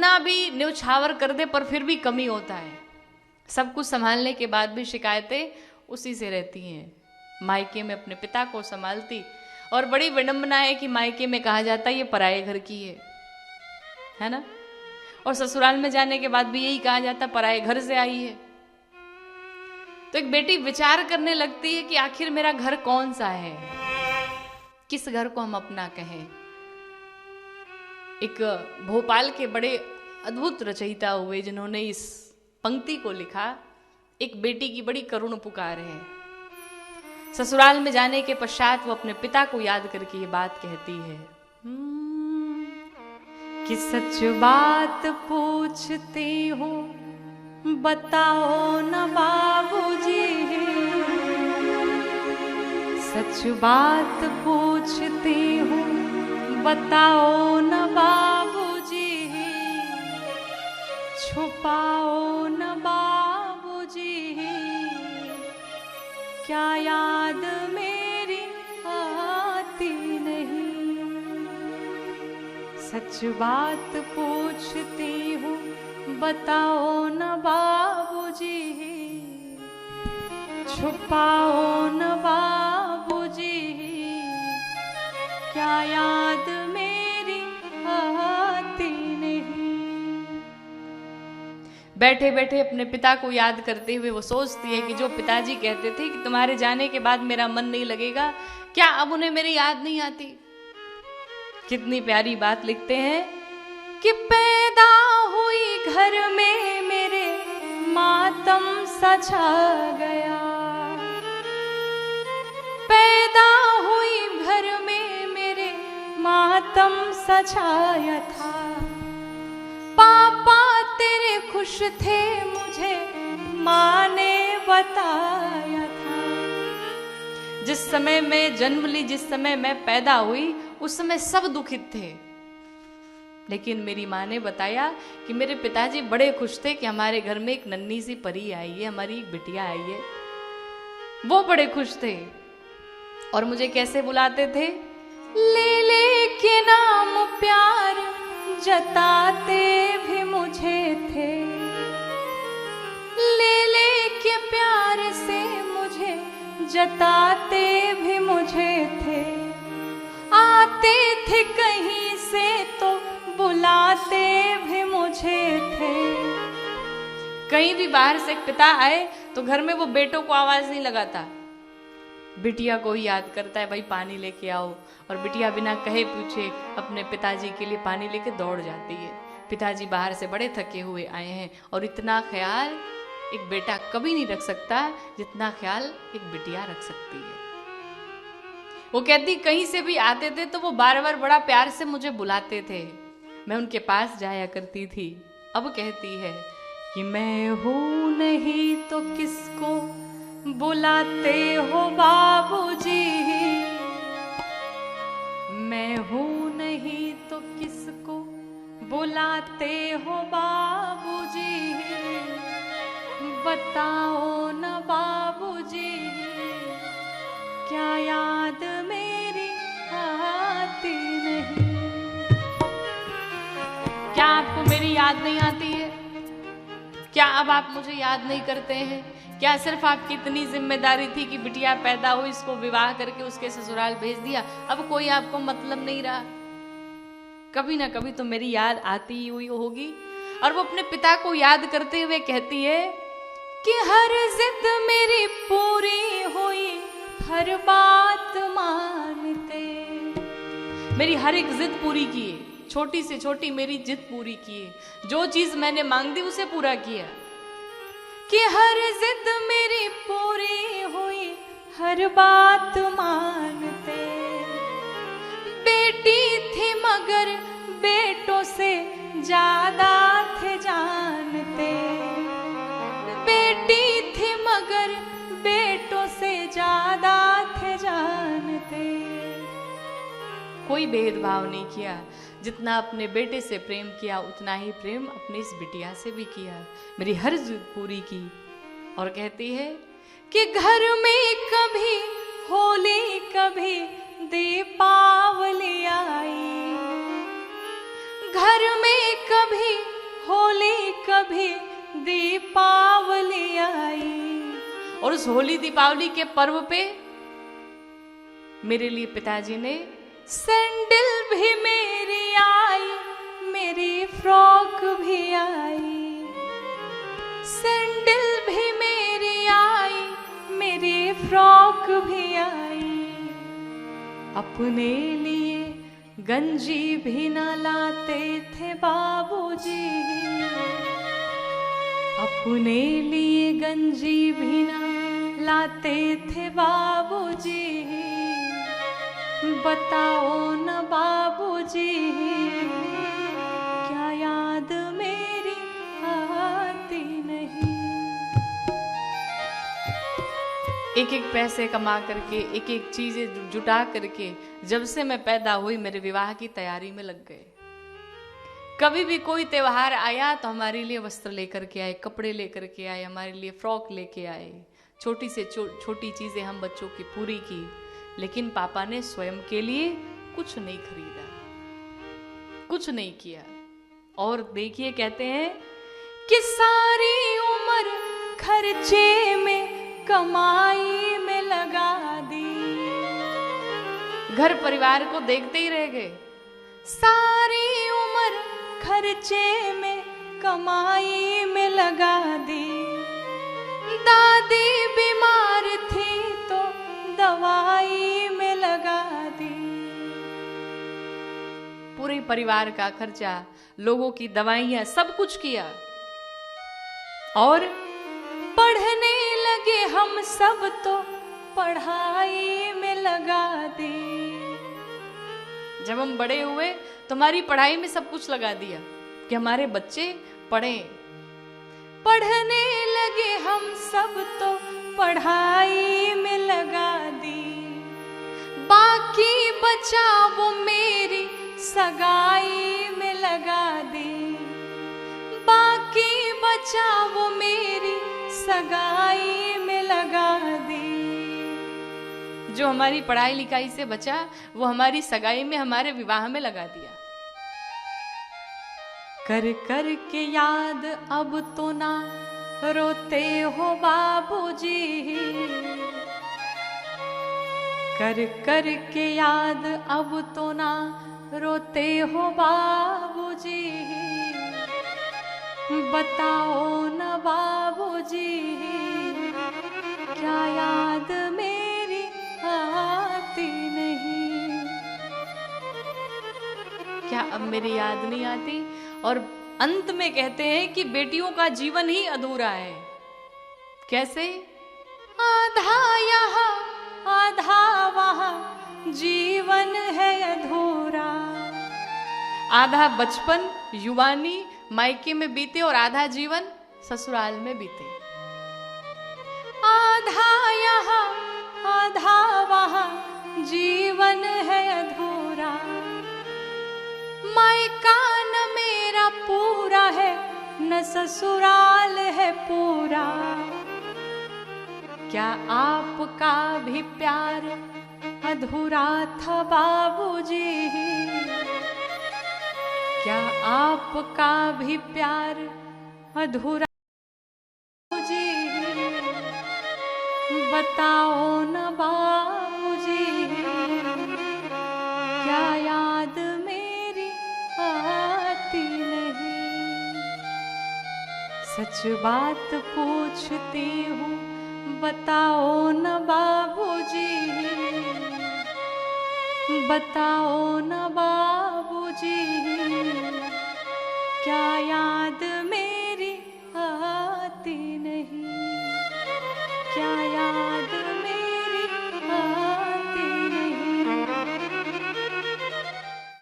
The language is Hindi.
कितना भी न्यौछावर कर दे पर फिर भी कमी होता है। सब कुछ संभालने के बाद भी शिकायतें उसी से रहती हैं। मायके में अपने पिता को संभालती, और बड़ी विडंबना है कि मायके में कहा जाता है ये पराये घर की है ना, और ससुराल में जाने के बाद भी यही कहा जाता पराये घर से आई है। तो एक बेटी विचार करने लगती है कि आखिर मेरा घर कौन सा है, किस घर को हम अपना कहें। एक भोपाल के बड़े अद्भुत रचयिता हुए जिन्होंने इस पंक्ति को लिखा, एक बेटी की बड़ी करुण पुकार है। ससुराल में जाने के पश्चात वो अपने पिता को याद करके ये बात कहती है कि सच बात पूछती हूँ बताओ न बाबूजी, सच बात पूछती हूँ बताओ न बाबूजी, छुपाओ न बाबूजी, क्या याद मेरी आती नहीं। सच बात पूछती हूँ बताओ न बाबूजी, छुपाओ न बाबूजी, क्या याद मेरी आती नहीं। बैठे बैठे अपने पिता को याद करते हुए वो सोचती है कि जो पिताजी कहते थे कि तुम्हारे जाने के बाद मेरा मन नहीं लगेगा, क्या अब उन्हें मेरी याद नहीं आती। कितनी प्यारी बात लिखते हैं कि पैदा हुई घर में मेरे मातम सा छा गया, पैदा हुई घर में मेरे मातम सा छाया था। पापा तेरे खुश थे मुझे माँ ने बताया था। जिस समय मैं जन्म ली, जिस समय मैं पैदा हुई, उस समय सब दुखित थे, लेकिन मेरी माँ ने बताया कि मेरे पिताजी बड़े खुश थे कि हमारे घर में एक नन्ही सी परी आई है, हमारी एक बिटिया आई है। वो बड़े खुश थे और मुझे कैसे बुलाते थे, ले ले के नाम प्यार जताते भी मुझे थे, ले ले के प्यार से मुझे जताते भी मुझे थे। आते थे कहीं से तो बुलाते भी मुझे थे। कहीं भी बाहर से एक पिता आए तो घर में वो बेटों को आवाज नहीं लगाता, बिटिया को ही याद करता है, भाई पानी लेके आओ। और बिटिया बिना कहे पूछे अपने पिताजी के लिए पानी लेके दौड़ जाती है। पिताजी बाहर से बड़े थके हुए आए हैं और इतना ख्याल एक बेटा कभी नहीं रख सकता जितना ख्याल एक बिटिया रख सकती है। वो कहती कहीं से भी आते थे तो वो बार बार बड़ा प्यार से मुझे बुलाते थे, मैं उनके पास जाया करती थी। अब कहती है कि मैं हूं नहीं तो किसको बुलाते हो बाबूजी, मैं हूं नहीं तो किसको बुलाते हो बाबूजी, बताओ न बाबूजी, क्या याद मेरी आती नहीं। क्या आपको मेरी याद नहीं आती है? क्या अब आप मुझे याद नहीं करते हैं? क्या सिर्फ आपकी इतनी जिम्मेदारी थी कि बिटिया पैदा हुई, इसको विवाह करके उसके ससुराल भेज दिया, अब कोई आपको मतलब नहीं रहा? कभी ना कभी तो मेरी याद आती ही हुई होगी। और वो अपने पिता को याद करते हुए कहती है कि हर जिद मेरी पूरी हुई, हर बात मानते, मेरी हर एक जिद पूरी किए, छोटी से छोटी मेरी जिद पूरी किए, जो चीज मैंने मांग दी उसे पूरा किया। कि हर जिद मेरी पूरी हुई, हर बात मानते, बेटी थी मगर बेटों से ज्यादा थे जानते, बेटी थी मगर बेटों से ज्यादा थे जानते। कोई भेदभाव नहीं किया, जितना अपने बेटे से प्रेम किया उतना ही प्रेम अपनी इस बिटिया से भी किया, मेरी हर जिद पूरी की। और कहती है कि घर में कभी होली कभी दीपावली आई, घर में कभी भी दीपावली आई। और उस होली दीपावली के पर्व पे मेरे लिए पिताजी ने सैंडल भी मेरी आई, मेरी फ्रॉक भी आई। सैंडल भी मेरी आई, मेरी फ्रॉक भी आई। अपने लिए गंजी भी न लाते थे बाबूजी, अपने लिए गंजी भी न लाते थे बाबूजी। बताओ न बाबूजी, क्या याद मेरी आती नहीं। एक एक पैसे कमा करके, एक एक चीजें जुटा करके जब से मैं पैदा हुई मेरे विवाह की तैयारी में लग गए। कभी भी कोई त्योहार आया तो हमारे लिए वस्त्र लेकर के आए, कपड़े लेकर के आए, हमारे लिए फ्रॉक लेके आए। छोटी से छोटी चीजें हम बच्चों की पूरी की, लेकिन पापा ने स्वयं के लिए कुछ नहीं खरीदा, कुछ नहीं किया। और देखिए कहते हैं कि सारी उम्र खर्चे में कमाई में लगा दी। घर परिवार को देखते ही रह गए। सारी उम्र खर्चे में कमाई में लगा दी। दादी बीमार थी तो दवाई में लगा दी। पूरे परिवार का खर्चा, लोगों की दवाइयां, सब कुछ किया। और पढ़ने लगे हम सब तो पढ़ाई में लगा दी। जब हम बड़े हुए तो हमारी पढ़ाई में सब कुछ लगा दिया कि हमारे बच्चे पढ़ें। पढ़ने लगे हम सब तो पढ़ाई में लगा दी। बाकी बचा वो मेरी सगाई में लगा दी। बाकी बचा वो मेरी सगाई में लगा दी। जो हमारी पढ़ाई लिखाई से बचा वो हमारी सगाई में, हमारे विवाह में लगा दिया। कर कर के याद अब तो ना रोते हो बाबूजी। कर कर के याद अब तो ना रोते हो बाबूजी। बताओ न बाबूजी, क्या याद मेरी आती नहीं। क्या अब मेरी याद नहीं आती? और अंत में कहते हैं कि बेटियों का जीवन ही अधूरा है। कैसे? आधा यहाँ आधा वहाँ जीवन है अधूरा। आधा बचपन युवानी मायके में बीते और आधा जीवन ससुराल में बीते। आधा यहाँ आधा वहाँ जीवन है अधूरा। मायका न मेरा पूरा है न ससुराल है पूरा। क्या आपका भी प्यार अधूरा था बाबूजी? क्या आपका भी प्यार अधूरा बाबूजी? बताओ न बाबूजी, क्या याद मेरी आती नहीं। सच बात पूछती हूँ बताओ न बाबूजी। बताओ न बाबूजी, क्या याद में